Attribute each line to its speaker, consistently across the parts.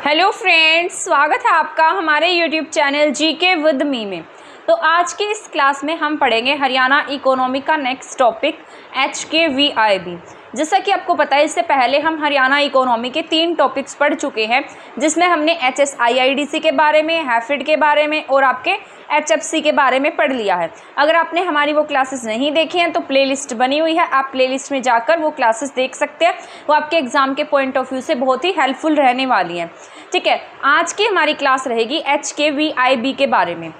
Speaker 1: Hello friends, स्वागत है आपका हमारे YouTube channel GK with me में। तो आज की इस क्लास में हम पढ़ेंगे हरियाणा इकोनॉमी का नेक्स्ट टॉपिक HKVIB। जैसा कि आपको पता है, इससे पहले हम हरियाणा इकोनॉमी के 3 टॉपिक्स पढ़ चुके हैं, जिसमें हमने HSIIDC के बारे में, हैफिड के बारे में और आपके HFC के बारे में पढ़ लिया है। अगर आपने हमारी वो क्लासेस नहीं देखी हैं तो प्लेलिस्ट बनी हुई है, आप प्लेलिस्ट में जाकर वो क्लासेस देख सकते हैं। वो आपके एग्जाम के पॉइंट ऑफ व्यू से बहुत ही हेल्पफुल रहने वाली हैं। ठीक है, आज की हमारी क्लास रहेगी HKVIB के बारे में।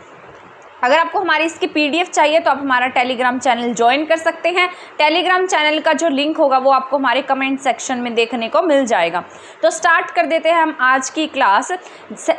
Speaker 1: अगर आपको हमारी इसकी PDF चाहिए तो आप हमारा टेलीग्राम चैनल ज्वाइन कर सकते हैं। टेलीग्राम चैनल का जो लिंक होगा वो आपको हमारे कमेंट सेक्शन में देखने को मिल जाएगा। तो स्टार्ट कर देते हैं हम आज की क्लास।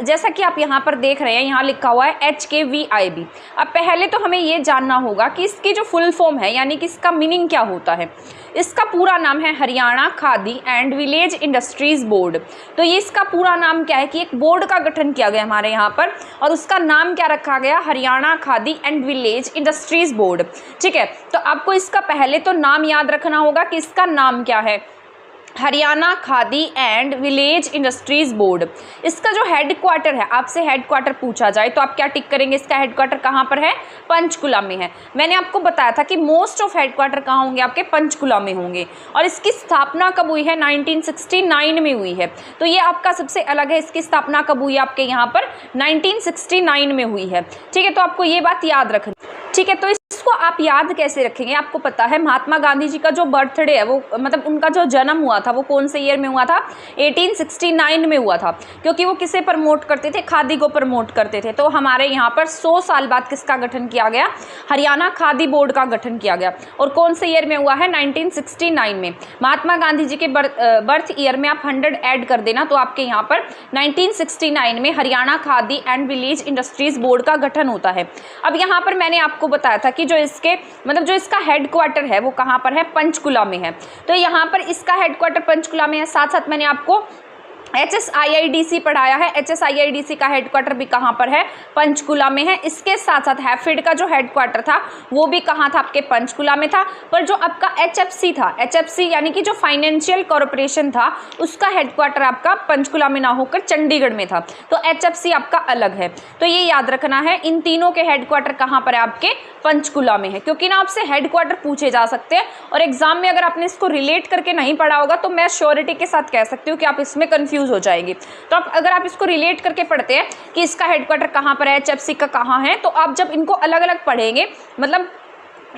Speaker 1: जैसा कि आप यहाँ पर देख रहे हैं, यहाँ लिखा हुआ है HKVIB। अब पहले तो हमें ये जानना होगा कि इसकी जो फुल फॉर्म है, यानी कि इसका मीनिंग क्या होता है। इसका पूरा नाम है Haryana khadi and village industries board. तो ये इसका पूरा नाम क्या है कि एक बोर्ड का गठन किया गया हमारे यहाँ पर, और उसका नाम क्या रखा गया, Haryana khadi and village industries board. ठीक है, तो आपको इसका पहले तो नाम याद रखना होगा कि इसका नाम क्या है, Haryana khadi and village industries board. इसका जो हेड क्वार्टर है, आपसे हेड क्वार्टर पूछा जाए तो आप क्या टिक करेंगे, इसका हेड क्वार्टर कहाँ पर है, पंचकुला में है। मैंने आपको बताया था कि मोस्ट ऑफ हेड क्वार्टर कहाँ होंगे, आपके पंचकुला में होंगे। और इसकी स्थापना कब हुई है, 1969 में हुई है। तो ये आपका सबसे अलग है, इसकी स्थापना कब हुई है, आपके यहाँ पर 1969 में हुई है। ठीक है, तो आपको ये बात याद रखनी। ठीक है, तो इसको आप याद कैसे रखेंगे, आपको पता है महात्मा गांधी जी का जो बर्थडे है, वो मतलब उनका जो जन्म हुआ था वो कौन से ईयर में हुआ था, 1869 में हुआ था। क्योंकि वो किसे प्रमोट करते थे, खादी को प्रमोट करते थे। तो हमारे यहाँ पर 100 साल बाद किसका गठन किया गया, हरियाणा खादी बोर्ड का गठन किया गया। और कौन से ईयर में हुआ है, 1969 में। महात्मा गांधी जी के बर्थ ईयर में आप 100 ऐड कर देना, तो आपके यहाँ पर 1969 में Haryana khadi and village industries board का गठन होता है। अब यहाँ पर मैंने आपको बताया था कि जो इसका हेड क्वार्टर है वो कहाँ पर है, पंचकुला में है। तो यहाँ पर इसका हेड क्वार्टर पंचकुला में है। साथ साथ मैंने आपको HSIIDC पढ़ाया है। HSIIDC का हेड क्वार्टर भी कहाँ पर है, पंचकुला में है। इसके साथ साथ हैफिड का जो हेड क्वार्टर था वो भी कहाँ था, आपके पंचकुला में था। पर जो आपका HFC था, HFC यानी कि जो फाइनेंशियल कॉरपोरेशन था, उसका हेड क्वार्टर आपका पंचकुला में ना होकर चंडीगढ़ में था। तो HFC आपका अलग है। तो ये याद रखना है, इन तीनों के हेड क्वार्टर कहाँ पर है, आपके पंचकुला में है। क्योंकि ना आपसे हेड क्वार्टर पूछे जा सकते हैं, और एग्जाम में अगर आपने इसको रिलेट करके नहीं पढ़ा होगा तो मैं श्योरिटी के साथ कह सकती हूँ कि आप इसमें कंफ्यूज हो जाएगी। तो अगर आप इसको रिलेट करके पढ़ते हैं कि इसका हेडक्वार्टर कहाँ पर है, HFC का कहाँ है, तो आप जब इनको अलग अलग पढ़ेंगे, मतलब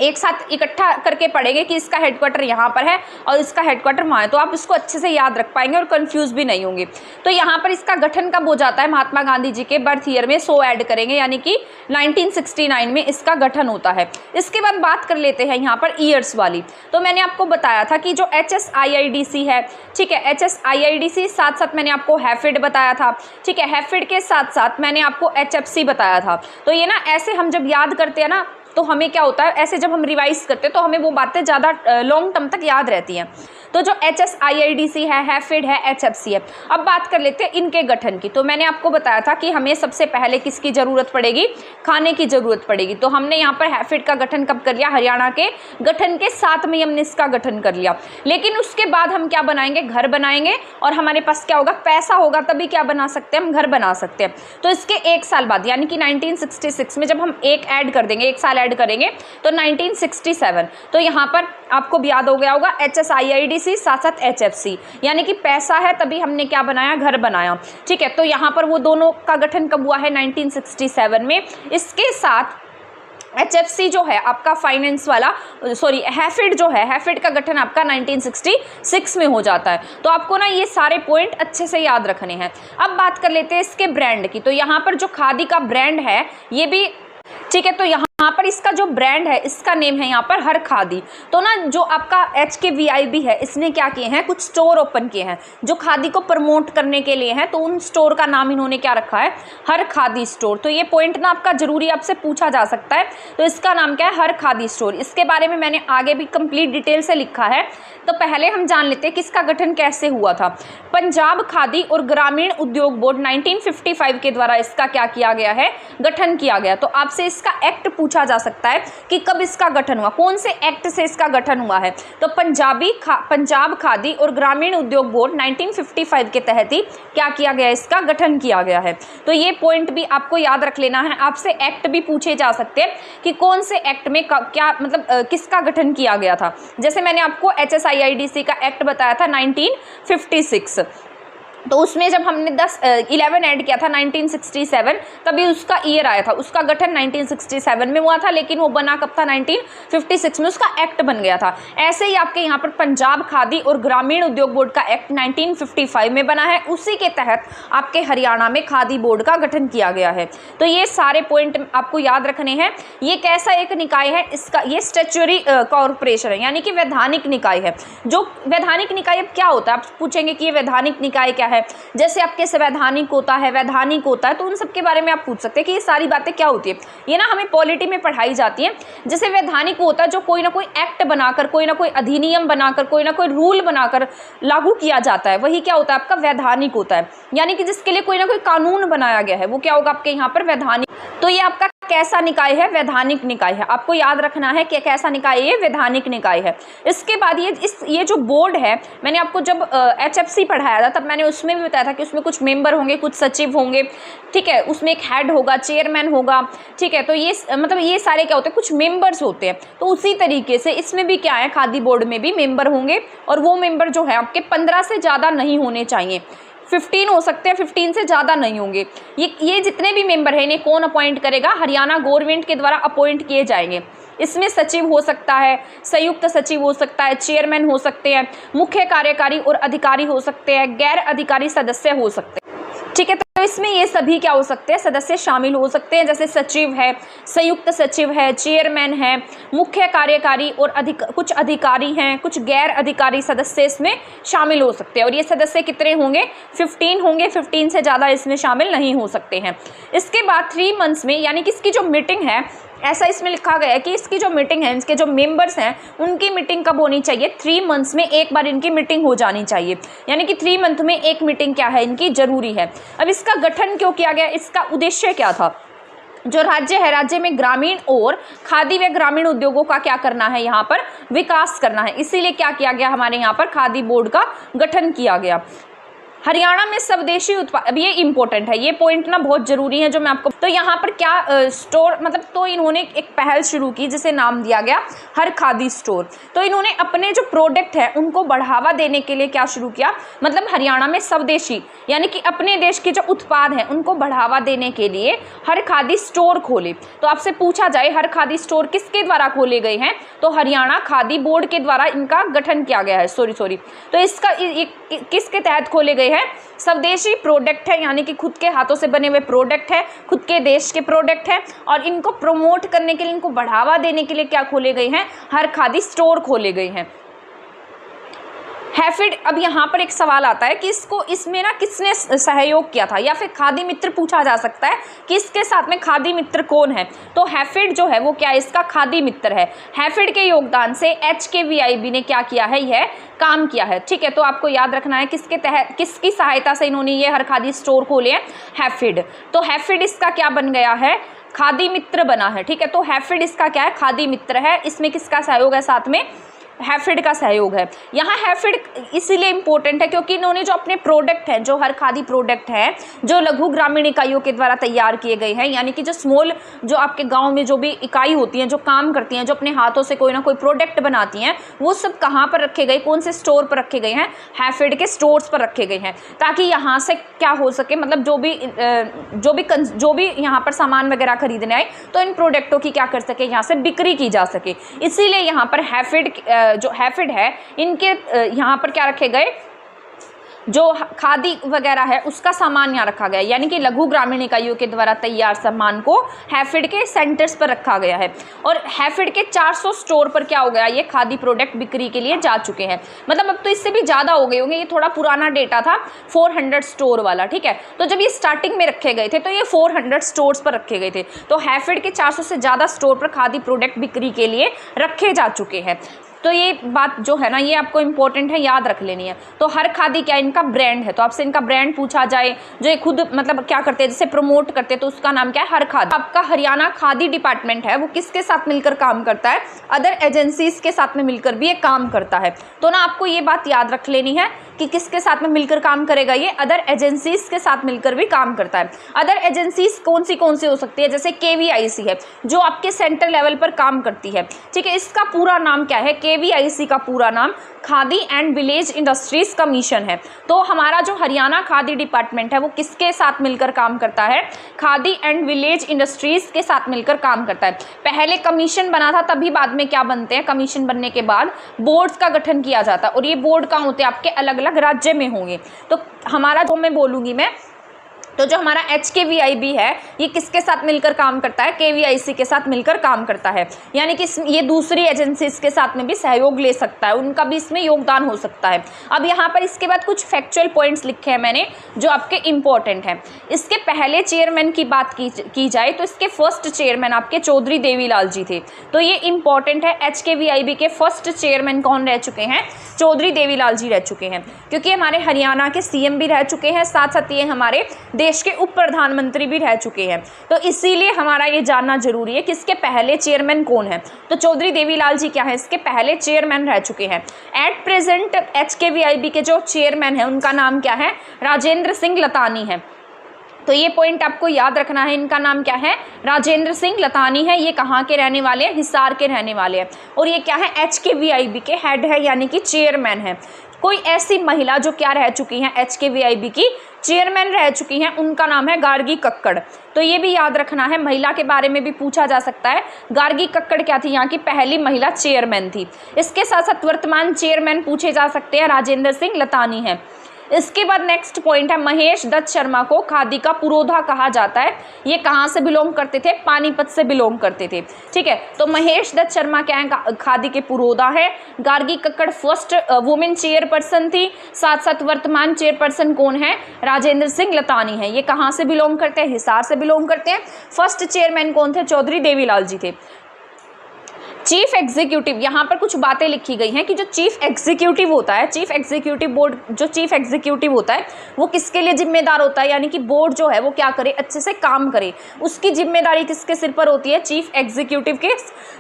Speaker 1: एक साथ इकट्ठा करके पढ़ेंगे कि इसका हेडक्वार्टर यहाँ पर है और इसका हेडक्वार्टर वहाँ है, तो आप इसको अच्छे से याद रख पाएंगे और कंफ्यूज भी नहीं होंगे। तो यहाँ पर इसका गठन कब हो जाता है, महात्मा गांधी जी के बर्थ ईयर में 100 ऐड करेंगे, यानी कि 1969 में इसका गठन होता है। इसके बाद बात कर लेते हैं यहाँ पर ईयर्स वाली। तो मैंने आपको बताया था कि जो HSIIDC है, ठीक है, HSIIDC साथ साथ मैंने आपको हैफिड बताया था। ठीक है, हैफिड के साथ साथ मैंने आपको HFC बताया था। तो ये ना ऐसे हम जब याद करते हैं ना, तो हमें क्या होता है, ऐसे जब हम रिवाइज करते हैं तो हमें वो बातें ज़्यादा लॉन्ग टर्म तक याद रहती हैं। तो जो HSIIDC है, हैफिड है, HFC है। अब बात कर लेते हैं इनके गठन की। तो मैंने आपको बताया था कि हमें सबसे पहले किसकी ज़रूरत पड़ेगी, खाने की ज़रूरत पड़ेगी। तो हमने यहाँ पर हैफिड का गठन कब कर लिया, हरियाणा के गठन के साथ में हमने इसका गठन कर लिया। लेकिन उसके बाद हम क्या बनाएंगे, घर बनाएंगे, और हमारे पास क्या होगा, पैसा होगा, तभी क्या बना सकते हैं, हम घर बना सकते हैं। तो इसके 1 साल बाद यानी कि 1966 में जब हम एक ऐड कर देंगे, 1 साल ऐड करेंगे, तो 1967। तो यहाँ पर आपको भी याद हो गया होगा, HSIIDC साथ साथ HFC, यानी कि पैसा है तभी हमने क्या बनाया, घर बनाया। ठीक है, तो यहाँ पर वो दोनों का गठन कब हुआ है, 1967 में। इसके साथ HFC जो है आपका फाइनेंस वाला, सॉरी हैफिड जो है, हैफिड का गठन आपका 1966 में हो जाता है। तो आपको ना ये सारे पॉइंट अच्छे से याद रखने हैं। अब बात कर लेते हैं इसके ब्रांड की। तो यहाँ पर जो खादी का ब्रांड है ये भी, ठीक है, तो यहाँ पर इसका जो ब्रांड है, इसका नेम है यहाँ पर हर खादी। तो ना जो आपका HKVIB है, इसने क्या किए हैं, कुछ स्टोर ओपन किए हैं जो खादी को प्रमोट करने के लिए हैं। तो उन स्टोर का नाम इन्होंने क्या रखा है, हर खादी स्टोर। तो ये पॉइंट ना आपका जरूरी आपसे पूछा जा सकता है। तो इसका नाम क्या है, हर खादी स्टोर। इसके बारे में मैंने आगे भी कंप्लीट डिटेल से लिखा है। तो पहले हम जान लेते हैं कि इसका गठन कैसे हुआ था। पंजाब खादी और ग्रामीण उद्योग बोर्ड 1955 के द्वारा इसका क्या किया गया है, गठन किया गया। तो आपसे इसका एक्ट पूछा जा सकता है कि कब इसका गठन हुआ, कौन से एक्ट से इसका गठन हुआ है। तो पंजाब खादी और ग्रामीण उद्योग बोर्ड 1955 के तहत ही क्या किया गया, इसका गठन किया गया है। तो ये पॉइंट भी आपको याद रख लेना है। आपसे एक्ट भी पूछे जा सकते हैं कि कौन से एक्ट में क्या मतलब किसका गठन किया गया था। जैसे मैंने आपको HSIIDC का एक्ट बताया था 1956, तो उसमें जब हमने 11 ऐड किया था 1967, तभी उसका ईयर आया था, उसका गठन 1967 में हुआ था, लेकिन वो बना कब था, 1956 में उसका एक्ट बन गया था। ऐसे ही आपके यहाँ पर पंजाब खादी और ग्रामीण उद्योग बोर्ड का एक्ट 1955 में बना है, उसी के तहत आपके हरियाणा में खादी बोर्ड का गठन किया गया है। तो ये सारे पॉइंट आपको याद रखने हैं। ये कैसा एक निकाय है, इसका ये स्टैट्यूटरी कॉर्पोरेशन है, यानी कि वैधानिक निकाय है। जो वैधानिक निकाय अब क्या होता है, आप पूछेंगे कि ये वैधानिक निकाय क्या है। जैसे आपके संवैधानिक होता है, वैधानिक होता है, तो उन सब के बारे में आप पूछ सकते हैं कि ये सारी बातें क्या होती है। ये ना हमें पॉलिटी में पढ़ाई जाती है। जैसे वैधानिक होता है जो कोई ना कोई एक्ट बनाकर, कोई ना कोई अधिनियम बनाकर, कोई ना कोई रूल बनाकर लागू किया जाता है, वही क्या होता है, आपका वैधानिक होता है। यानी कि जिसके लिए कोई ना कोई कानून बनाया गया है, वो क्या होगा, आपके यहाँ पर वैधानिक। तो ये आपका कैसा निकाय है, वैधानिक निकाय है। आपको याद रखना है कि कैसा निकाय है, ये वैधानिक निकाय है। इसके बाद ये जो बोर्ड है, मैंने आपको जब HFC पढ़ाया था तब मैंने उसमें भी बताया था कि उसमें कुछ मेंबर होंगे, कुछ सचिव होंगे, ठीक है, उसमें एक हेड होगा, चेयरमैन होगा, ठीक है। तो ये मतलब ये सारे क्या होते हैं, कुछ मेंबर्स होते हैं। तो उसी तरीके से इसमें भी क्या है, खादी बोर्ड में भी मेंबर होंगे, और वो मेंबर जो है आपके 15 से ज़्यादा नहीं होने चाहिए। 15 हो सकते हैं, 15 से ज़्यादा नहीं होंगे। ये जितने भी मेंबर हैं, इन्हें कौन अपॉइंट करेगा, हरियाणा गवर्नमेंट के द्वारा अपॉइंट किए जाएंगे। इसमें सचिव हो सकता है, संयुक्त सचिव हो सकता है, चेयरमैन हो सकते हैं, मुख्य कार्यकारी और अधिकारी हो सकते हैं, गैर अधिकारी सदस्य हो सकते हैं, ठीक है। तो इसमें ये सभी क्या हो सकते हैं, सदस्य शामिल हो सकते हैं। जैसे सचिव है, संयुक्त सचिव है, चेयरमैन है, मुख्य कार्यकारी और कुछ अधिकारी हैं, कुछ गैर अधिकारी सदस्य इसमें शामिल हो सकते हैं। और ये सदस्य कितने होंगे, 15 होंगे, 15 से ज़्यादा इसमें शामिल नहीं हो सकते हैं। इसके बाद 3 मंथ्स में, यानी कि इसकी जो मीटिंग है, ऐसा इसमें लिखा गया है कि इसकी जो मीटिंग है, इसके जो मेंबर्स हैं, उनकी मीटिंग कब होनी चाहिए, 3 मंथ्स में एक बार इनकी मीटिंग हो जानी चाहिए। यानी कि 3 मंथ में एक मीटिंग क्या है, इनकी जरूरी है। अब इसका गठन क्यों किया गया, इसका उद्देश्य क्या था। जो राज्य है, राज्य में ग्रामीण और खादी व ग्रामीण उद्योगों का क्या करना है, यहाँ पर विकास करना है। इसीलिए क्या किया गया, हमारे यहाँ पर खादी बोर्ड का गठन किया गया। हरियाणा में स्वदेशी उत्पाद, अब ये इंपॉर्टेंट है, ये पॉइंट ना बहुत जरूरी है जो मैं आपको। तो यहाँ पर क्या स्टोर मतलब, तो इन्होंने एक पहल शुरू की जिसे नाम दिया गया हर खादी स्टोर। तो इन्होंने अपने जो प्रोडक्ट है उनको बढ़ावा देने के लिए क्या शुरू किया, मतलब हरियाणा में स्वदेशी यानी कि अपने देश के जो उत्पाद हैं उनको बढ़ावा देने के लिए हर खादी स्टोर खोले। तो आपसे पूछा जाए हर खादी स्टोर किसके द्वारा खोले गए हैं, तो हरियाणा खादी बोर्ड के द्वारा इनका गठन किया गया है। सॉरी तो इसका किसके तहत खोले गए हैं, स्वदेशी प्रोडक्ट है, यानी कि खुद के हाथों से बने हुए प्रोडक्ट है, खुद के देश के प्रोडक्ट है, और इनको प्रमोट करने के लिए, इनको बढ़ावा देने के लिए क्या खोले गए हैं, हर खादी स्टोर खोले गए हैं। हैफेड, अब यहाँ पर एक सवाल आता है कि इसमें ना किसने सहयोग किया था, या फिर खादी मित्र पूछा जा सकता है कि इसके साथ में खादी मित्र कौन है। तो हैफेड जो है वो क्या है, इसका खादी मित्र है। हैफेड के योगदान से HKVIB ने क्या किया है, यह काम किया है, ठीक है। तो आपको याद रखना है किसके तहत, किसकी सहायता से इन्होंने ये हर खादी स्टोर खोले हैं, हैफेड। तो हैफेड इसका क्या बन गया है, खादी मित्र बना है, ठीक है। तो हैफेड इसका क्या है, खादी मित्र है। इसमें किसका सहयोग है, साथ में हैफेड का सहयोग है। यहाँ हैफेड इसीलिए इम्पोर्टेंट है क्योंकि इन्होंने जो अपने प्रोडक्ट हैं, जो हर खादी प्रोडक्ट हैं, जो लघु ग्रामीण इकाइयों के द्वारा तैयार किए गए हैं, यानी कि जो स्मॉल, जो आपके गांव में जो भी इकाई होती हैं, जो काम करती हैं, जो अपने हाथों से कोई ना कोई प्रोडक्ट बनाती हैं, वो सब कहाँ पर रखे गए, कौन से स्टोर पर रखे गए हैं, हैफेड के स्टोर्स पर रखे गए हैं, ताकि यहाँ से क्या हो सके, मतलब जो भी यहाँ पर सामान वगैरह खरीदने आए तो इन प्रोडक्टों की क्या कर सके, यहाँ से बिक्री की जा सके। इसीलिए यहाँ पर हैफेड जो हैफेड है, इनके यहाँ पर क्या रखे गए, जो खादी वगैरह है उसका सामान यहाँ रखा गया, यानी कि लघु ग्रामीण इकाइयों के द्वारा तैयार सामान को हैफेड के सेंटर्स पर रखा गया है। और हैफेड के 400 स्टोर पर क्या हो गया, ये खादी प्रोडक्ट बिक्री के लिए जा चुके हैं। मतलब अब तो इससे भी ज़्यादा हो गए होंगे, ये थोड़ा पुराना डेटा था 400 स्टोर वाला, ठीक है। तो जब ये स्टार्टिंग में रखे गए थे तो ये 400 स्टोर्स पर रखे गए थे। तो हैफेड के 400 से ज़्यादा स्टोर पर खादी प्रोडक्ट बिक्री के लिए रखे जा चुके हैं। तो ये बात जो है ना ये आपको इंपॉर्टेंट है, याद रख लेनी है। तो हर खादी क्या इनका ब्रांड है, तो आपसे इनका ब्रांड पूछा जाए, जो ये खुद मतलब क्या करते हैं, जैसे प्रमोट करते हैं, तो उसका नाम क्या है, हर खादी। आपका हरियाणा खादी डिपार्टमेंट है वो किसके साथ मिलकर काम करता है, अदर एजेंसीज के साथ में मिलकर भी ये काम करता है। तो ना आपको ये बात याद रख लेनी है कि किसके साथ में मिलकर काम करेगा, ये अदर एजेंसीज के साथ मिलकर भी काम करता है। अदर एजेंसीज कौन सी हो सकती है, जैसे KVIC है जो आपके सेंटर लेवल पर काम करती है, ठीक है। इसका पूरा नाम क्या है, KVIC का पूरा नाम khadi and village industries commission है। तो हमारा जो हरियाणा खादी डिपार्टमेंट है वो किसके साथ मिलकर काम करता है, खादी एंड विलेज इंडस्ट्रीज के साथ मिलकर काम करता है। पहले कमीशन बना था, तभी बाद में क्या बनते हैं, कमीशन बनने के बाद बोर्ड्स का गठन किया जाता है, और ये बोर्ड कहाँ होते हैं, आपके अलग अलग राज्य में होंगे। तो हमारा जो मैं बोलूँगी मैं, तो जो हमारा HKVIB है ये किसके साथ मिलकर काम करता है, KVIC के साथ मिलकर काम करता है। यानी कि ये दूसरी एजेंसीज के साथ में भी सहयोग ले सकता है, उनका भी इसमें योगदान हो सकता है। अब यहाँ पर इसके बाद कुछ फैक्चुअल पॉइंट्स लिखे हैं मैंने जो आपके इंपॉर्टेंट हैं। इसके पहले चेयरमैन की बात की जाए तो इसके फर्स्ट चेयरमैन आपके चौधरी देवीलाल जी थे। तो ये इंपॉर्टेंट है, HKVIB के फर्स्ट चेयरमैन कौन रह चुके हैं, चौधरी देवीलाल जी रह चुके हैं, क्योंकि हमारे हरियाणा के CM भी रह चुके हैं, साथ साथ ये हमारे देश के उप प्रधानमंत्री भी रह चुके हैं। तो इसीलिए हमारा ये जानना जरूरी है कि इसके पहले चेयरमैन कौन है। तो चौधरी देवीलाल जी क्या है, इसके पहले चेयरमैन रह चुके हैं। एट प्रेजेंट HKVIB के जो चेयरमैन है उनका नाम क्या है, राजेंद्र सिंह लतानी है। तो ये पॉइंट आपको याद रखना है, इनका नाम क्या है, राजेंद्र सिंह लतानी है। ये कहाँ के रहने वाले हैं, हिसार के रहने वाले हैं। और ये क्या है, HKVIB के हेड है, यानी कि चेयरमैन है। कोई ऐसी महिला जो क्या रह चुकी हैं, HKVIB की चेयरमैन रह चुकी हैं, उनका नाम है गार्गी कक्कड़। तो ये भी याद रखना है, महिला के बारे में भी पूछा जा सकता है। गार्गी कक्कड़ क्या थी, यहाँ की पहली महिला चेयरमैन थी। इसके साथ साथ वर्तमान चेयरमैन पूछे जा सकते हैं, राजेंद्र सिंह लतानी है। इसके बाद नेक्स्ट पॉइंट है, महेश दत्त शर्मा को खादी का पुरोधा कहा जाता है। ये कहाँ से बिलोंग करते थे, पानीपत से बिलोंग करते थे, ठीक है। तो महेश दत्त शर्मा क्या है, खादी के पुरोधा है। Gargi Kakkar first women chairperson थी। साथ साथ वर्तमान चेयरपर्सन कौन है, राजेंद्र सिंह लतानी है। ये कहाँ से बिलोंग करते हैं, हिसार से बिलोंग करते हैं। फर्स्ट चेयरमैन कौन थे, चौधरी देवीलाल जी थे। चीफ एग्जीक्यूटिव, यहाँ पर कुछ बातें लिखी गई हैं कि जो चीफ एग्जीक्यूटिव होता है, चीफ एग्जीक्यूटिव बोर्ड, जो चीफ एग्जीक्यूटिव होता है वो किसके लिए जिम्मेदार होता है, यानी कि बोर्ड जो है वो क्या करे, अच्छे से काम करे। उसकी जिम्मेदारी किसके सिर पर होती है, चीफ एग्जीक्यूटिव के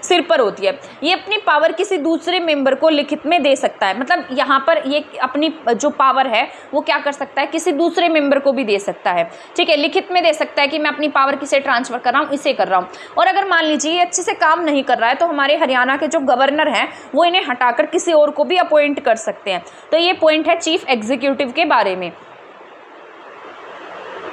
Speaker 1: सिर पर होती है। ये अपनी पावर किसी दूसरे मेंबर को लिखित में दे सकता है, मतलब यहाँ पर ये अपनी जो पावर है वो क्या कर सकता है, किसी दूसरे मेंबर को भी दे सकता है, ठीक है। लिखित में दे सकता है कि मैं अपनी पावर किसे ट्रांसफर कर रहा हूँ, इसे कर रहा हूँ। और अगर मान लीजिए ये अच्छे से काम नहीं कर रहा है तो हमारे हरियाणा के जो गवर्नर हैं वो इन्हें हटाकर किसी और को भी अपॉइंट कर सकते हैं। तो ये पॉइंट है चीफ एग्जीक्यूटिव के बारे में।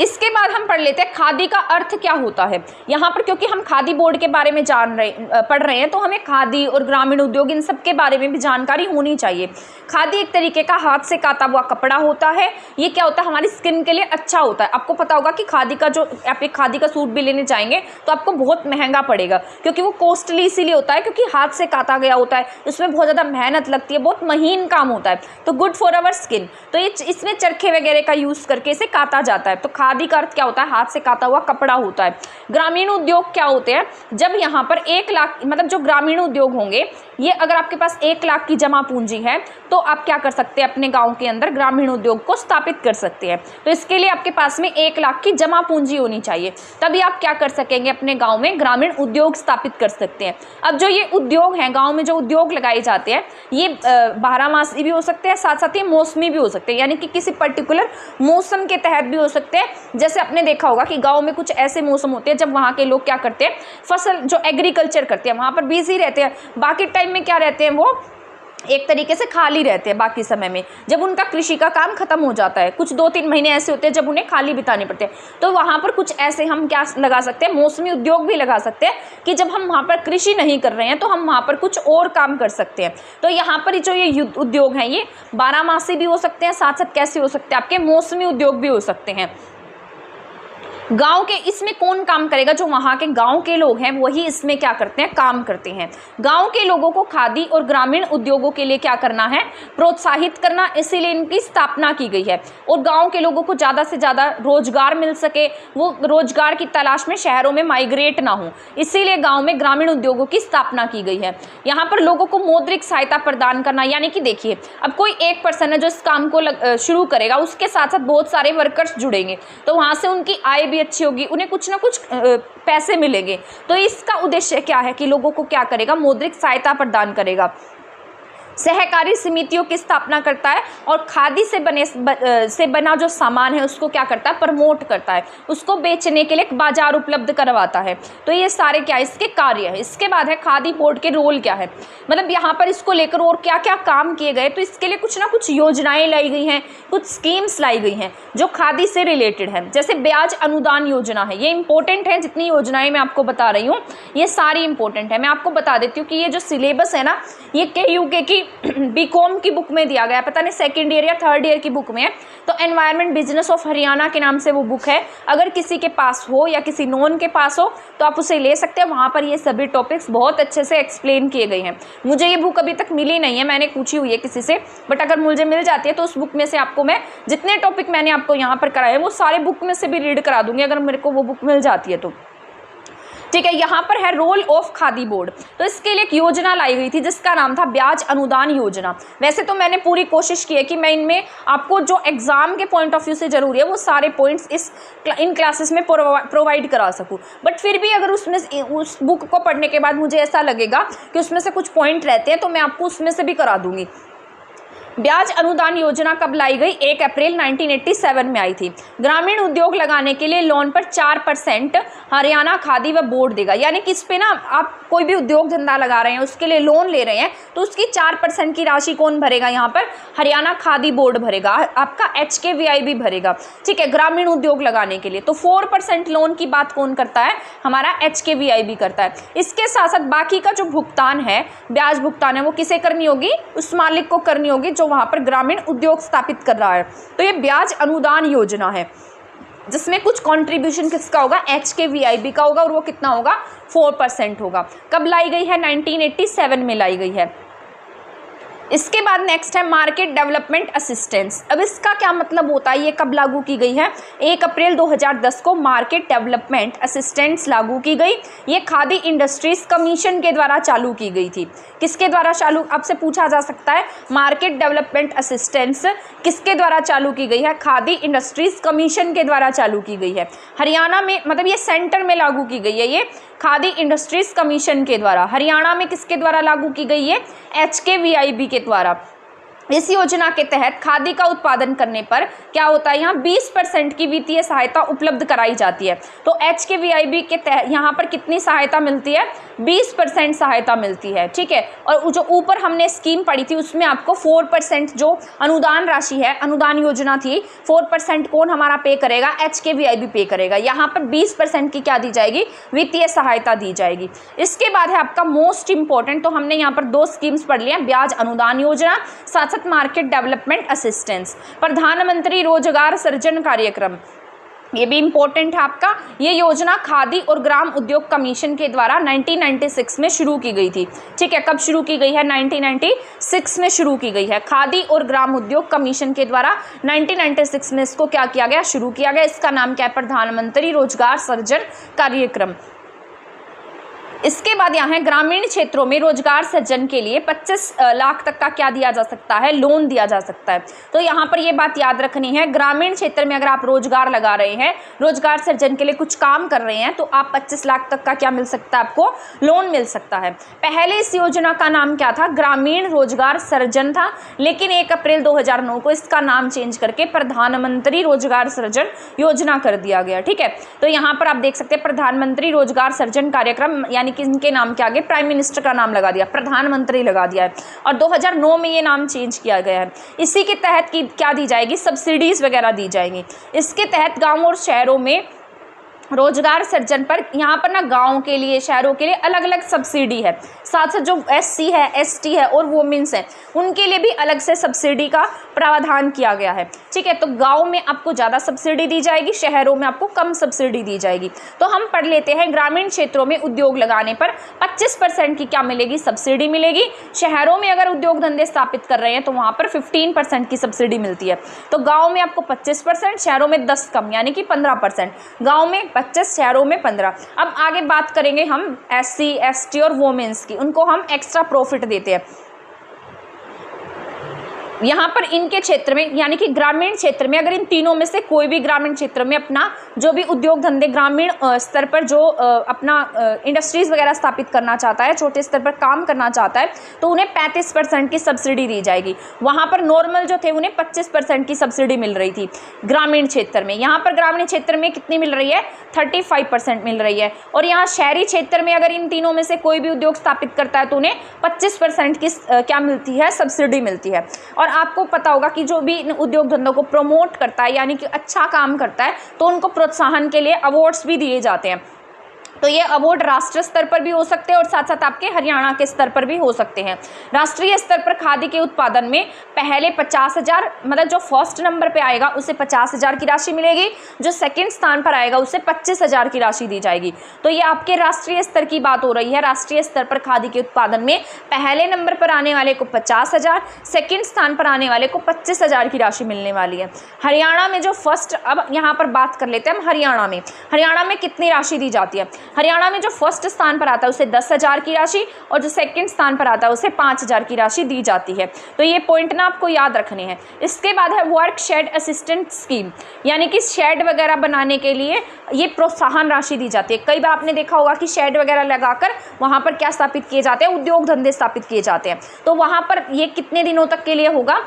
Speaker 1: इसके बाद हम पढ़ लेते हैं खादी का अर्थ क्या होता है। यहाँ पर क्योंकि हम खादी बोर्ड के बारे में पढ़ रहे हैं तो हमें खादी और ग्रामीण उद्योग इन सब के बारे में भी जानकारी होनी चाहिए। खादी एक तरीके का हाथ से काता हुआ कपड़ा होता है। ये क्या होता है, हमारी स्किन के लिए अच्छा होता है। आपको पता होगा कि खादी का जो आप एक खादी का सूट भी लेने जाएंगे तो आपको बहुत महंगा पड़ेगा, क्योंकि वो कॉस्टली इसीलिए होता है क्योंकि हाथ से काता गया होता है, इसमें बहुत ज़्यादा मेहनत लगती है, बहुत महीन काम होता है, तो गुड फॉर अवर स्किन। तो ये इसमें चरखे वगैरह का यूज़ करके इसे काता जाता है। तो खादी का अर्थ क्या होता है, हाथ से काता हुआ कपड़ा होता है। ग्रामीण उद्योग क्या होते हैं, जब यहाँ पर 1 लाख, मतलब जो ग्रामीण उद्योग होंगे ये, अगर आपके पास 1 लाख की जमा पूंजी है तो आप क्या कर सकते हैं, अपने गांव के अंदर ग्रामीण उद्योग को स्थापित कर सकते हैं। तो इसके लिए आपके पास में 1 लाख की जमा पूंजी होनी चाहिए, तभी आप क्या कर सकेंगे, अपने गाँव में ग्रामीण उद्योग स्थापित कर सकते हैं। अब जो ये उद्योग हैं, गाँव में जो उद्योग लगाए जाते हैं, ये 12 मासी भी हो सकते हैं, साथ साथ ये मौसमी भी हो सकते हैं, यानी कि किसी पर्टिकुलर मौसम के तहत भी हो सकते हैं। जैसे आपने देखा होगा कि गांव में कुछ ऐसे मौसम होते हैं जब वहाँ के लोग क्या करते हैं, फसल जो एग्रीकल्चर करते हैं वहाँ पर बिजी रहते हैं, बाकी टाइम में क्या रहते हैं, वो एक तरीके से खाली रहते हैं। बाकी समय में जब उनका कृषि का काम खत्म हो जाता है, कुछ 2-3 महीने ऐसे होते हैं जब उन्हें खाली बिताने पड़ते हैं, तो वहाँ पर कुछ ऐसे हम क्या लगा सकते हैं, मौसमी उद्योग भी लगा सकते हैं कि जब हम वहाँ पर कृषि नहीं कर रहे हैं तो हम वहाँ पर कुछ और काम कर सकते हैं। तो यहाँ पर जो ये उद्योग हैं ये 12 मासी भी हो सकते हैं, साथ साथ कैसे हो सकते हैं, आपके मौसमी उद्योग भी हो सकते हैं। गांव के इसमें कौन काम करेगा? जो वहाँ के गांव के लोग हैं वही इसमें क्या करते हैं, काम करते हैं। गांव के लोगों को खादी और ग्रामीण उद्योगों के लिए क्या करना है, प्रोत्साहित करना, इसीलिए इनकी स्थापना की गई है। और गांव के लोगों को ज़्यादा से ज़्यादा रोजगार मिल सके, वो रोजगार की तलाश में शहरों में माइग्रेट ना हो, इसीलिए गाँव में ग्रामीण उद्योगों की स्थापना की गई है। यहाँ पर लोगों को मौद्रिक सहायता प्रदान करना, यानी कि देखिए अब कोई एक पर्सन है जो इस काम को शुरू करेगा, उसके साथ साथ बहुत सारे वर्कर्स जुड़ेंगे, तो वहाँ से उनकी आय भी अच्छी होगी, उन्हें कुछ ना कुछ पैसे मिलेंगे। तो इसका उद्देश्य क्या है कि लोगों को क्या करेगा, मौद्रिक सहायता प्रदान करेगा। सहकारी समितियों की स्थापना करता है और खादी से बना जो सामान है उसको क्या करता है, प्रमोट करता है, उसको बेचने के लिए एक बाजार उपलब्ध करवाता है। तो ये सारे क्या इसके कार्य है। इसके बाद है खादी बोर्ड के रोल क्या है, मतलब यहाँ पर इसको लेकर और क्या क्या काम किए गए। तो इसके लिए कुछ ना कुछ योजनाएं लाई गई हैं, कुछ स्कीम्स लाई गई हैं जो खादी से रिलेटेड है। जैसे ब्याज अनुदान योजना है, ये इंपॉर्टेंट है। जितनी योजनाएं मैं आपको बता रही हूँ ये सारी इंपॉर्टेंट है। मैं आपको बता देती हूँ कि ये जो सिलेबस है ना, ये KUK की बीकॉम की बुक में दिया गया है, पता नहीं सेकंड ईयर या थर्ड ईयर की बुक में है। तो एनवायरनमेंट बिजनेस ऑफ हरियाणा के नाम से वो बुक है। अगर किसी के पास हो या किसी नॉन के पास हो तो आप उसे ले सकते हैं। वहाँ पर ये सभी टॉपिक्स बहुत अच्छे से एक्सप्लेन किए गए हैं। मुझे ये बुक अभी तक मिली नहीं है, मैंने पूछी हुई है किसी से, बट अगर मुझे मिल जाती है तो उस बुक में से आपको मैं जितने टॉपिक मैंने आपको यहाँ पर कराए हैं वो सारे बुक में से भी रीड करा दूंगी, अगर मेरे को वो बुक मिल जाती है तो। ठीक है, यहाँ पर है रोल ऑफ खादी बोर्ड। तो इसके लिए एक योजना लाई गई थी जिसका नाम था ब्याज अनुदान योजना। वैसे तो मैंने पूरी कोशिश की है कि मैं इनमें आपको जो एग्जाम के पॉइंट ऑफ व्यू से जरूरी है वो सारे पॉइंट्स इन क्लासेस में प्रोवाइड करा सकूँ, बट फिर भी अगर उस बुक को पढ़ने के बाद मुझे ऐसा लगेगा कि उसमें से कुछ पॉइंट रहते हैं तो मैं आपको उसमें से भी करा दूंगी। ब्याज अनुदान योजना कब लाई गई? 1 अप्रैल 1987 में आई थी। ग्रामीण उद्योग लगाने के लिए लोन पर 4% हरियाणा खादी व बोर्ड देगा, यानी कि इस पे ना आप कोई भी उद्योग धंधा लगा रहे हैं उसके लिए लोन ले रहे हैं तो उसकी 4% की राशि कौन भरेगा? यहाँ पर हरियाणा खादी बोर्ड भरेगा, आपका HKVIB भरेगा। ठीक है, ग्रामीण उद्योग लगाने के लिए। तो 4% लोन की बात कौन करता है? हमारा HKVIB करता है। इसके साथ साथ बाकी का जो भुगतान है, ब्याज भुगतान है, वो किसे करनी होगी? उस मालिक को करनी होगी जो वहां पर ग्रामीण उद्योग स्थापित कर रहा है। तो ये ब्याज अनुदान योजना है जिसमें कुछ कंट्रीब्यूशन किसका होगा? HKVIB का होगा, और वो कितना होगा? 4% होगा। कब लाई गई है? 1987 में लाई गई है। इसके बाद नेक्स्ट है मार्केट डेवलपमेंट असिस्टेंस। अब इसका क्या मतलब होता है, ये कब लागू की गई है? 1 अप्रैल 2010 को मार्केट डेवलपमेंट असिस्टेंस लागू की गई। ये खादी इंडस्ट्रीज कमीशन के द्वारा चालू की गई थी। किसके द्वारा चालू? आपसे पूछा जा सकता है मार्केट डेवलपमेंट असिस्टेंस किसके द्वारा चालू की गई है? खादी इंडस्ट्रीज कमीशन के द्वारा चालू की गई है। हरियाणा में, मतलब ये सेंटर में लागू की गई है, ये खादी इंडस्ट्रीज कमीशन के द्वारा। हरियाणा में किसके द्वारा लागू की गई है? HKVIB के द्वारा। इस योजना के तहत खादी का उत्पादन करने पर क्या होता है? यहाँ 20% की वित्तीय सहायता उपलब्ध कराई जाती है। तो HKVIB के तहत यहाँ पर कितनी सहायता मिलती है? 20% सहायता मिलती है। ठीक है, और जो ऊपर हमने स्कीम पढ़ी थी उसमें आपको 4% जो अनुदान राशि है, अनुदान योजना थी, 4% कौन हमारा पे करेगा? HKVIB पे करेगा। यहाँ पर 20% की क्या दी जाएगी? वित्तीय सहायता दी जाएगी। इसके बाद है आपका मोस्ट इंपॉर्टेंट, तो हमने यहाँ पर 2 स्कीम्स पढ़ लिया, ब्याज अनुदान योजना, साथ मार्केट डेवलपमेंट असिस्टेंस। प्रधानमंत्री रोजगार सृजन कार्यक्रम, ये भी इंपॉर्टेंट है आपका। ये योजना खादी और ग्राम उद्योग कमीशन के द्वारा 1996 में शुरू की गई थी। ठीक है, कब शुरू की गई है? 1996 में शुरू की गई है। खादी और ग्राम उद्योग कमीशन के द्वारा 1996 में इसको क्या किया गया? शुरू किया गया। इसका नाम क्या है? प्रधानमंत्री रोजगार सृजन कार्यक्रम। इसके बाद यहाँ है ग्रामीण क्षेत्रों में रोजगार सृजन के लिए 25 लाख तक का क्या दिया जा सकता है? लोन दिया जा सकता है। तो यहाँ पर ये बात याद रखनी है, ग्रामीण क्षेत्र में अगर आप रोजगार लगा रहे हैं, रोजगार सृजन के लिए कुछ काम कर रहे हैं, तो आप 25 लाख तक का क्या मिल सकता है? आपको लोन मिल सकता है। पहले इस योजना का नाम क्या था? ग्रामीण रोजगार सृजन था, लेकिन 1 अप्रैल 2009 को इसका नाम चेंज करके प्रधानमंत्री रोजगार सृजन योजना कर दिया गया। ठीक है, तो यहाँ पर आप देख सकते हैं प्रधानमंत्री रोजगार सृजन कार्यक्रम, यानी कि इनके नाम के आगे प्राइम मिनिस्टर का नाम लगा दिया, प्रधानमंत्री लगा दिया है, और 2009 में ये नाम चेंज किया गया है। इसी के तहत की क्या दी जाएगी? सब्सिडीज वगैरह दी जाएंगी। इसके तहत गांव और शहरों में रोजगार सृजन पर, यहाँ पर ना गाँव के लिए, शहरों के लिए अलग अलग सब्सिडी है। साथ साथ जो SC है, ST है और वुमेन्स है उनके लिए भी अलग से सब्सिडी का प्रावधान किया गया है। ठीक है, तो गाँव में आपको ज़्यादा सब्सिडी दी जाएगी, शहरों में आपको कम सब्सिडी दी जाएगी। तो हम पढ़ लेते हैं, ग्रामीण क्षेत्रों में उद्योग लगाने पर 25% की क्या मिलेगी, सब्सिडी मिलेगी। शहरों में अगर उद्योग धंधे स्थापित कर रहे हैं तो वहाँ पर 15% की सब्सिडी मिलती है। तो गाँव में आपको 25%, शहरों में 10 कम यानी कि 15%, गाँव में 25, शहरों में 15। अब आगे बात करेंगे हम SC, ST और वुमेन्स की, उनको हम एक्स्ट्रा प्रॉफिट देते हैं। यहाँ पर इनके क्षेत्र में यानी कि ग्रामीण क्षेत्र में अगर इन तीनों में से कोई भी ग्रामीण क्षेत्र में अपना जो भी उद्योग धंधे ग्रामीण स्तर पर जो अपना इंडस्ट्रीज़ वगैरह स्थापित करना चाहता है, छोटे स्तर पर काम करना चाहता है, तो उन्हें 35% की सब्सिडी दी जाएगी। वहाँ पर नॉर्मल जो थे उन्हें 25% की सब्सिडी मिल रही थी ग्रामीण क्षेत्र में। यहाँ पर ग्रामीण क्षेत्र में कितनी मिल रही है, 35% मिल रही है। और यहाँ शहरी क्षेत्र में अगर इन तीनों में से कोई भी उद्योग स्थापित करता है तो उन्हें 25% की क्या मिलती है, सब्सिडी मिलती है। और आपको पता होगा कि जो भी इन उद्योग धंधों को प्रमोट करता है यानी कि अच्छा काम करता है तो उनको प्रोत्साहन के लिए अवार्ड्स भी दिए जाते हैं। तो ये अवार्ड राष्ट्रीय स्तर पर भी हो सकते हैं और साथ साथ आपके हरियाणा के स्तर पर भी हो सकते हैं। राष्ट्रीय स्तर पर खादी के उत्पादन में पहले 50,000 मतलब जो फर्स्ट नंबर पे आएगा उसे 50,000 की राशि मिलेगी, जो सेकंड स्थान पर आएगा उसे 25,000 की राशि दी जाएगी। तो ये आपके राष्ट्रीय स्तर की बात हो रही है। राष्ट्रीय स्तर पर खादी के उत्पादन में पहले नंबर पर आने वाले को 50,000, सेकेंड स्थान पर आने वाले को 25,000 की राशि मिलने वाली है। हरियाणा में जो फर्स्ट, अब यहाँ पर बात कर लेते हैं हम हरियाणा में कितनी राशि दी जाती है। हरियाणा में जो फर्स्ट स्थान पर आता है उसे 10,000 की राशि और जो सेकंड स्थान पर आता है उसे 5,000 की राशि दी जाती है। तो ये पॉइंट ना आपको याद रखने हैं। इसके बाद है वर्क शेड असिस्टेंट स्कीम, यानी कि शेड वगैरह बनाने के लिए ये प्रोत्साहन राशि दी जाती है। कई बार आपने देखा होगा कि शेड वगैरह लगाकर वहाँ पर क्या स्थापित किए जाते हैं, उद्योग धंधे स्थापित किए जाते हैं। तो वहाँ पर ये कितने दिनों तक के लिए होगा,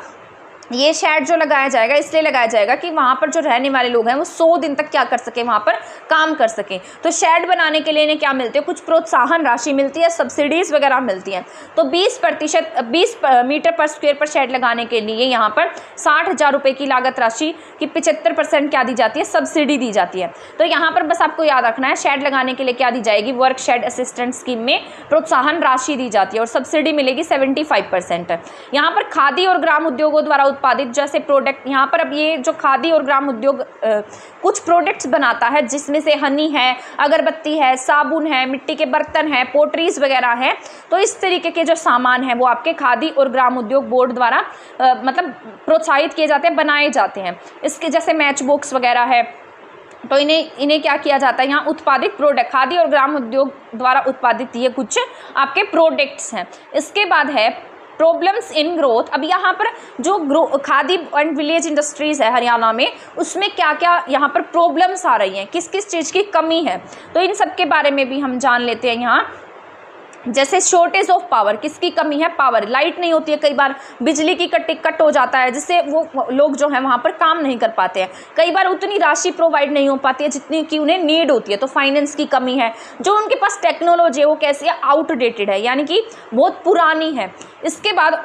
Speaker 1: ये शेड जो लगाया जाएगा इसलिए लगाया जाएगा कि वहाँ पर जो रहने वाले लोग हैं वो 100 दिन तक क्या कर सकें, वहाँ पर काम कर सकें। तो शेड बनाने के लिए इन्हें क्या मिलती है, कुछ प्रोत्साहन राशि मिलती है, सब्सिडीज़ वगैरह मिलती हैं। तो 20 मीटर पर स्क्वायर पर शेड लगाने के लिए यहाँ पर 60,000 रुपये की लागत राशि की 75% क्या दी जाती है, सब्सिडी दी जाती है। तो यहाँ पर बस आपको याद रखना है, शेड लगाने के लिए क्या दी जाएगी, वर्क शेड असिस्टेंट स्कीम में प्रोत्साहन राशि दी जाती है और सब्सिडी मिलेगी 75%। यहाँ पर खादी और ग्राम उद्योगों द्वारा उत्पादित जैसे प्रोडक्ट, यहाँ पर अब ये जो खादी और ग्राम उद्योग कुछ प्रोडक्ट्स बनाता है जिसमें से हनी है, अगरबत्ती है, साबुन है, मिट्टी के बर्तन है, पोट्रीज वगैरह है। तो इस तरीके के जो सामान है वो आपके खादी और ग्राम उद्योग बोर्ड द्वारा मतलब प्रोत्साहित किए जाते हैं, बनाए जाते हैं। इसके जैसे मैच बॉक्स वगैरह है, तो इन्हें क्या किया जाता है, यहाँ उत्पादित प्रोडक्ट खादी और ग्राम उद्योग द्वारा उत्पादित ये कुछ आपके प्रोडक्ट्स हैं। इसके बाद है प्रॉब्लम्स इन ग्रोथ। अब यहाँ पर जो खादी एंड विलेज इंडस्ट्रीज़ है हरियाणा में, उसमें क्या क्या यहाँ पर प्रॉब्लम्स आ रही हैं, किस किस चीज़ की कमी है, तो इन सब के बारे में भी हम जान लेते हैं। यहाँ जैसे शॉर्टेज ऑफ पावर, किसकी कमी है, पावर, लाइट नहीं होती है, कई बार बिजली की कट हो जाता है जिससे वो लोग जो है वहाँ पर काम नहीं कर पाते हैं। कई बार उतनी राशि प्रोवाइड नहीं हो पाती है जितनी कि उन्हें नीड होती है, तो फाइनेंस की कमी है। जो उनके पास टेक्नोलॉजी है वो कैसी है, आउटडेटेड है, यानी कि बहुत पुरानी है। इसके बाद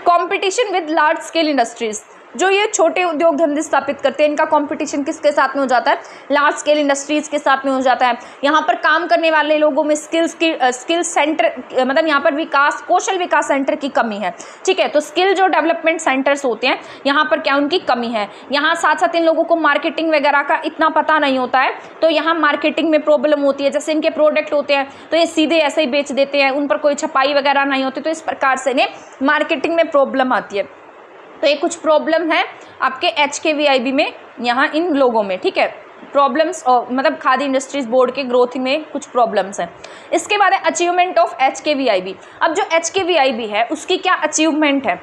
Speaker 1: competition with large scale industries, जो ये छोटे उद्योग धंधे स्थापित करते हैं इनका कंपटीशन किसके साथ में हो जाता है, लार्ज स्केल इंडस्ट्रीज़ के साथ में हो जाता है। यहाँ पर काम करने वाले लोगों में स्किल सेंटर मतलब यहाँ पर कौशल विकास सेंटर की कमी है। ठीक है, तो स्किल जो डेवलपमेंट सेंटर्स होते हैं यहाँ पर क्या उनकी कमी है। यहाँ साथ साथ इन लोगों को मार्केटिंग वगैरह का इतना पता नहीं होता है, तो यहाँ मार्केटिंग में प्रॉब्लम होती है। जैसे इनके प्रोडक्ट होते हैं तो ये सीधे ऐसे ही बेच देते हैं, उन पर कोई छपाई वगैरह नहीं होती, तो इस प्रकार से इन्हें मार्केटिंग में प्रॉब्लम आती है। तो ये कुछ प्रॉब्लम है आपके HKVIB में, यहाँ इन लोगों में। ठीक है, प्रॉब्लम्स मतलब खादी इंडस्ट्रीज बोर्ड के ग्रोथ में कुछ प्रॉब्लम्स हैं। इसके बाद है अचीवमेंट ऑफ HKVIB। अब जो HKVIB है उसकी क्या अचीवमेंट है,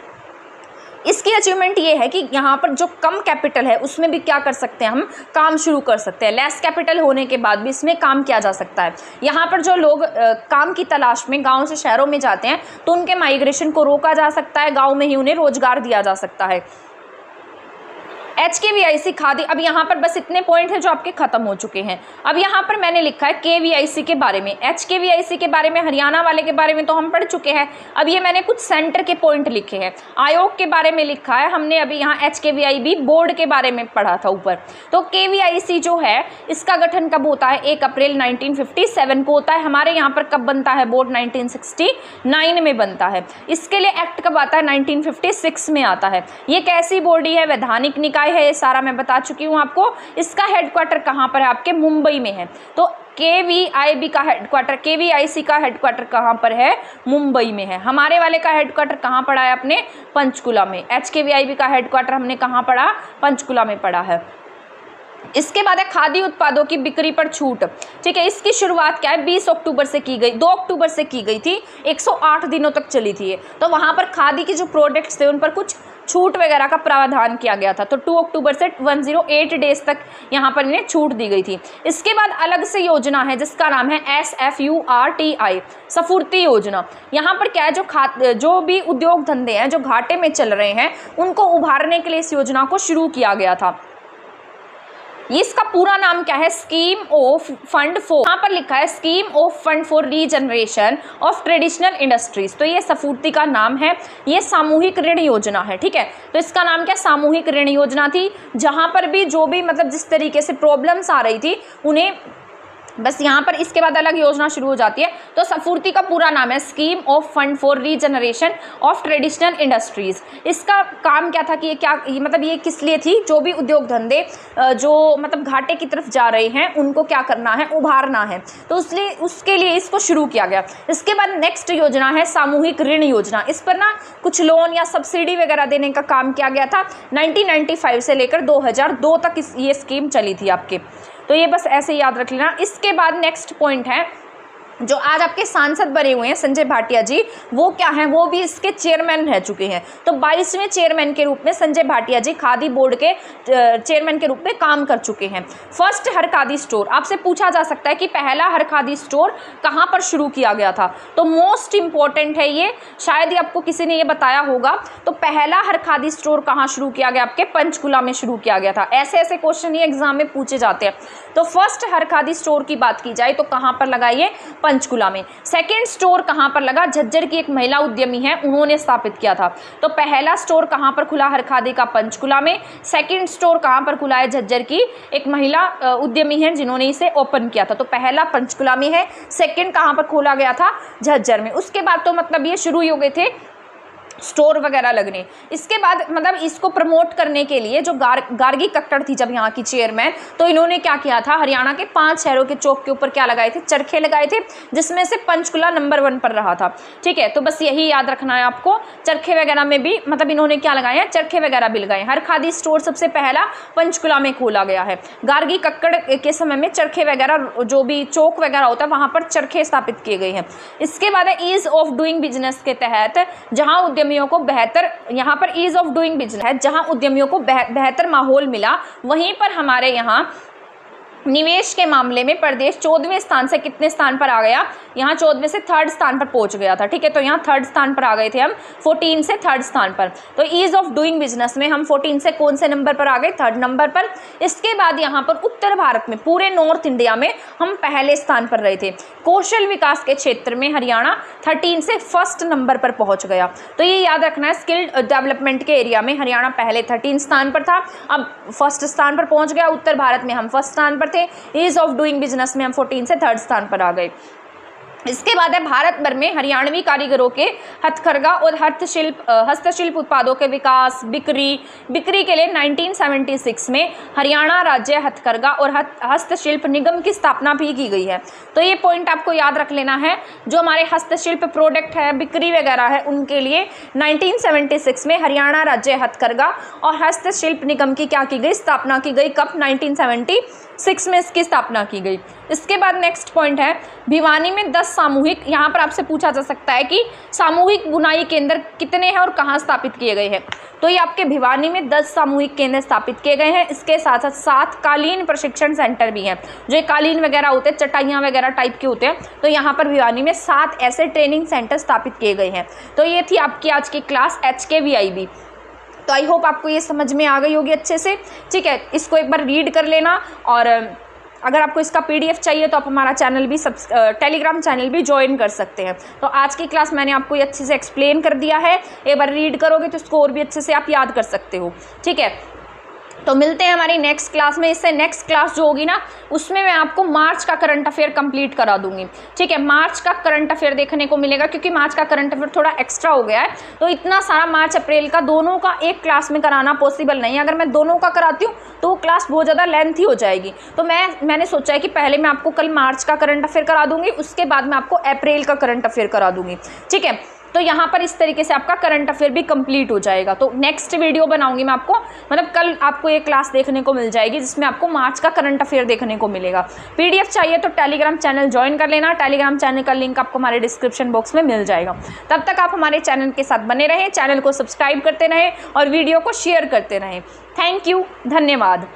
Speaker 1: इसकी अचीवमेंट ये है कि यहाँ पर जो कम कैपिटल है उसमें भी क्या कर सकते हैं, हम काम शुरू कर सकते हैं। लेस कैपिटल होने के बाद भी इसमें काम किया जा सकता है। यहाँ पर जो लोग काम की तलाश में गांव से शहरों में जाते हैं तो उनके माइग्रेशन को रोका जा सकता है, गांव में ही उन्हें रोजगार दिया जा सकता है। HKVIC खादी। अब यहाँ पर बस इतने पॉइंट हैं जो आपके खत्म हो चुके हैं। अब यहाँ पर मैंने लिखा है KVIC के बारे में, HKVIC के बारे में, हरियाणा वाले के बारे में तो हम पढ़ चुके हैं। अब ये मैंने कुछ सेंटर के पॉइंट लिखे हैं। आयोग के बारे में लिखा है हमने, अभी यहाँ HKVIB बोर्ड के बारे में पढ़ा था ऊपर। तो KVIC जो है इसका गठन कब होता है? 1 अप्रैल 1957 को होता है। हमारे यहाँ पर कब बनता है बोर्ड? 1969 में बनता है। इसके लिए एक्ट कब आता है? 1956 में आता है। ये कैसी बॉडी है? वैधानिक निकाय है, ये सारा मैं बता चुकी हूँ आपको। इसका हेडक्वार्टर कहाँ पर है? आपके मुंबई में है। तो KVIB का हेडक्वार्टर, KVIC का हेडक्वार्टर कहाँ पर है? मुंबई में है। हमारे वाले का हेडक्वार्टर कहाँ पड़ा है? अपने पंचकुला में। HKVIB का हेडक्वार्टर हमने कहाँ पढ़ा? पंचकुला में पड़ा है। इसके बाद है खादी उत्पादों की बिक्री पर छूट। ठीक है, इसकी शुरुआत क्या है? 20 अक्टूबर से की गई, 2 अक्टूबर से की गई थी, 108 दिनों तक चली थी ये। तो वहाँ पर खादी के जो प्रोडक्ट्स थे उन पर कुछ छूट वगैरह का प्रावधान किया गया था। तो 2 अक्टूबर से 108 डेज तक यहाँ पर इन्हें छूट दी गई थी। इसके बाद अलग से योजना है जिसका नाम है SFURTI, स्फूर्ति योजना। यहाँ पर क्या है, जो भी उद्योग धंधे हैं जो घाटे में चल रहे हैं उनको उभारने के लिए इस योजना को शुरू किया गया था। इसका पूरा नाम क्या है? स्कीम ऑफ फंड फॉर, यहाँ पर लिखा है scheme of fund for regeneration of traditional industries. तो ये स्फूर्ति का नाम है। ये सामूहिक ऋण योजना है। ठीक है, तो इसका नाम क्या? सामूहिक ऋण योजना थी। जहाँ पर भी जो भी मतलब जिस तरीके से प्रॉब्लम्स आ रही थी उन्हें बस यहाँ पर इसके बाद अलग योजना शुरू हो जाती है। तो स्फूर्ति का पूरा नाम है scheme of fund for regeneration of traditional industries. इसका काम क्या था कि ये किस लिए थी? जो भी उद्योग धंधे जो मतलब घाटे की तरफ जा रहे हैं उनको क्या करना है? उभारना है। तो इसलिए उसके लिए इसको शुरू किया गया। इसके बाद नेक्स्ट योजना है सामूहिक ऋण योजना। इस पर ना कुछ लोन या सब्सिडी वगैरह देने का काम किया गया था। 1995 से लेकर 2002 तक ये स्कीम चली थी आपके। तो ये बस ऐसे ही याद रख लेना। इसके बाद नेक्स्ट पॉइंट है जो आज आपके सांसद बने हुए हैं संजय भाटिया जी, वो क्या हैं? वो भी इसके चेयरमैन रह चुके हैं। तो 22वें चेयरमैन के रूप में संजय भाटिया जी खादी बोर्ड के चेयरमैन के रूप में काम कर चुके हैं। फर्स्ट हर खादी स्टोर, आपसे पूछा जा सकता है कि पहला हर खादी स्टोर कहाँ पर शुरू किया गया था? तो मोस्ट इंपॉर्टेंट है ये, शायद ही आपको किसी ने ये बताया होगा। तो पहला हर खादी स्टोर कहाँ शुरू किया गया? आपके पंचकुला में शुरू किया गया था। ऐसे ऐसे क्वेश्चन ये एग्जाम में पूछे जाते हैं। तो फर्स्ट हर खादी स्टोर की बात की जाए तो कहाँ पर लगाइए? पंचकुला में। सेकंड स्टोर कहां पर लगा? झज्जर की एक महिला उद्यमी है, उन्होंने स्थापित किया था। तो पहला स्टोर कहां पर खुला? हर खादी का पंचकुला में। सेकंड स्टोर कहां पर खुला है? झज्जर की एक महिला उद्यमी है जिन्होंने इसे ओपन किया था। तो पहला पंचकुला में है, सेकंड कहां पर खोला गया था? झज्जर में। उसके बाद तो मतलब ये शुरू ही हो गए थे स्टोर वगैरह लगने। इसके बाद मतलब इसको प्रमोट करने के लिए जो गार्गी कक्कड़ थी जब यहाँ की चेयरमैन, तो इन्होंने क्या किया था? हरियाणा के 5 शहरों के चौक के ऊपर क्या लगाए थे? चरखे लगाए थे, जिसमें से पंचकुला नंबर 1 पर रहा था। ठीक है, तो बस यही याद रखना है आपको। चरखे वगैरह में भी मतलब इन्होंने क्या लगाए हैं? चरखे वगैरह भी लगाए। हर खादी स्टोर सबसे पहला पंचकुला में खोला गया है। गार्गी कक्कड़ के समय में चरखे वगैरह जो भी चौक वगैरह होता है वहाँ पर चरखे स्थापित किए गए हैं। इसके बाद है ईज ऑफ डूइंग बिजनेस के तहत जहाँ उद्यमियों को बेहतर, यहाँ पर ईज ऑफ डूइंग बिजनेस है, जहाँ उद्यमियों को बेहतर माहौल मिला, वहीं पर हमारे यहाँ निवेश के मामले में प्रदेश 14वें स्थान से कितने स्थान पर आ गया? यहाँ 14वें से 3rd स्थान पर पहुंच गया था। ठीक है, तो यहाँ 3rd स्थान पर आ गए थे हम, 14 से 3rd स्थान पर। तो ईज ऑफ डूइंग बिजनेस में हम 14 से कौन से नंबर पर आ गए? 3rd नंबर पर। इसके बाद यहाँ पर उत्तर भारत में, पूरे नॉर्थ इंडिया में हम पहले स्थान पर रहे थे। कौशल विकास के क्षेत्र में हरियाणा 13 से 1st नंबर पर पहुँच गया। तो ये याद रखना है, स्किल डेवलपमेंट के एरिया में हरियाणा पहले 13 स्थान पर था, अब 1st स्थान पर पहुँच गया। उत्तर भारत में हम 1st स्थान पर थे। ईज ऑफ डूइंग बिजनेस में हम 14 से 3rd स्थान पर आ गए। इसके बाद है भारत भर में हरियाणवी कारीगरों के हथकरघा और हस्तशिल्प उत्पादों के विकास, बिक्री के लिए 1976 में हरियाणा राज्य हथकरघा और हस्तशिल्प निगम की स्थापना भी की गई है। तो ये पॉइंट आपको याद रख लेना है। जो हमारे हस्तशिल्प प्रोडक्ट है, बिक्री वगैरह है, उनके लिए 1976 में हरियाणा राज्य हथकरघा और हस्तशिल्प निगम की क्या की गई? स्थापना की गई। कब? 1976 में इसकी स्थापना की गई। इसके बाद नेक्स्ट पॉइंट है भिवानी में 10 सामूहिक, यहाँ पर आपसे पूछा जा सकता है कि सामूहिक बुनाई केंद्र कितने हैं और कहाँ स्थापित किए गए हैं। तो ये आपके भिवानी में 10 सामूहिक केंद्र स्थापित किए गए हैं। इसके साथ साथ 7 कालीन प्रशिक्षण सेंटर भी हैं। जो कालीन वगैरह होते हैं, चटाइयाँ वगैरह टाइप के होते हैं, तो यहाँ पर भिवानी में 7 ऐसे ट्रेनिंग सेंटर स्थापित किए गए हैं। तो ये थी आपकी आज की क्लास HKVIB। तो आई होप आपको ये समझ में आ गई होगी अच्छे से। ठीक है, इसको एक बार रीड कर लेना, और अगर आपको इसका PDF चाहिए तो आप हमारा चैनल भी टेलीग्राम चैनल भी ज्वाइन कर सकते हैं। तो आज की क्लास मैंने आपको ये अच्छे से एक्सप्लेन कर दिया है, एक बार रीड करोगे तो इसको और भी अच्छे से आप याद कर सकते हो। ठीक है, तो मिलते हैं हमारी नेक्स्ट क्लास में। इससे नेक्स्ट क्लास जो होगी ना, उसमें मैं आपको मार्च का करंट अफेयर कंप्लीट करा दूंगी। ठीक है, मार्च का करंट अफेयर देखने को मिलेगा, क्योंकि मार्च का करंट अफेयर थोड़ा एक्स्ट्रा हो गया है, तो इतना सारा मार्च अप्रैल का दोनों का एक क्लास में कराना पॉसिबल नहीं है। अगर मैं दोनों का कराती हूँ तो वो क्लास बहुत ज़्यादा लेंथी हो जाएगी। तो मैंने सोचा है कि पहले मैं आपको कल मार्च का करंट अफेयर करा दूंगी, उसके बाद मैं आपको अप्रैल का करंट अफेयर करा दूंगी। ठीक है, तो यहाँ पर इस तरीके से आपका करंट अफेयर भी कंप्लीट हो जाएगा। तो नेक्स्ट वीडियो बनाऊंगी मैं आपको, मतलब कल आपको एक क्लास देखने को मिल जाएगी जिसमें आपको मार्च का करंट अफेयर देखने को मिलेगा। PDF चाहिए तो टेलीग्राम चैनल ज्वाइन कर लेना, टेलीग्राम चैनल का लिंक आपको हमारे डिस्क्रिप्शन बॉक्स में मिल जाएगा। तब तक आप हमारे चैनल के साथ बने रहें, चैनल को सब्सक्राइब करते रहें और वीडियो को शेयर करते रहें। थैंक यू, धन्यवाद।